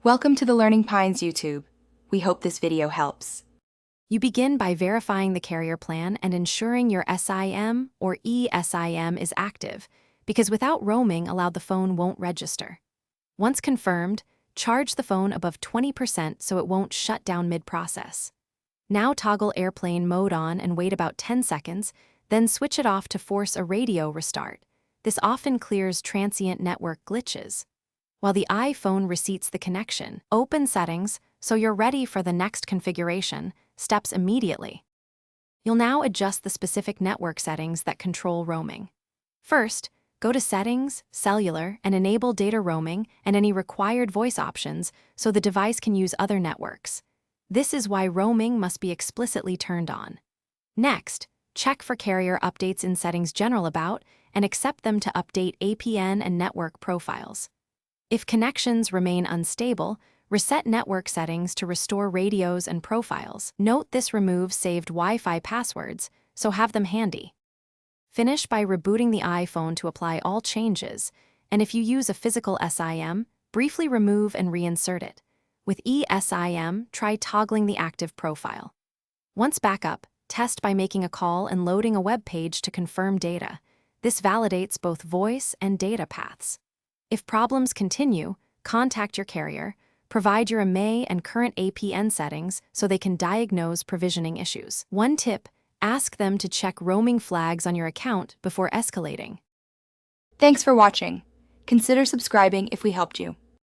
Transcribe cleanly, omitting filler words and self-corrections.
Welcome to the Learning Pines YouTube. We hope this video helps. You begin by verifying the carrier plan and ensuring your SIM or eSIM is active, because without roaming allowed the phone won't register. Once confirmed, charge the phone above 20% so it won't shut down mid-process. Now toggle airplane mode on and wait about 10 seconds, then switch it off to force a radio restart. This often clears transient network glitches. While the iPhone resets the connection, open Settings so you're ready for the next configuration steps immediately. You'll now adjust the specific network settings that control roaming. First, go to Settings, Cellular, and enable data roaming and any required voice options so the device can use other networks. This is why roaming must be explicitly turned on. Next, check for carrier updates in Settings General About and accept them to update APN and network profiles. If connections remain unstable, reset network settings to restore radios and profiles. Note this removes saved Wi-Fi passwords, so have them handy. Finish by rebooting the iPhone to apply all changes, and if you use a physical SIM, briefly remove and reinsert it. With eSIM, try toggling the active profile. Once back up, test by making a call and loading a web page to confirm data. This validates both voice and data paths. If problems continue, contact your carrier, provide your IMEI and current APN settings so they can diagnose provisioning issues. One tip, ask them to check roaming flags on your account before escalating. Thanks for watching. Consider subscribing if we helped you.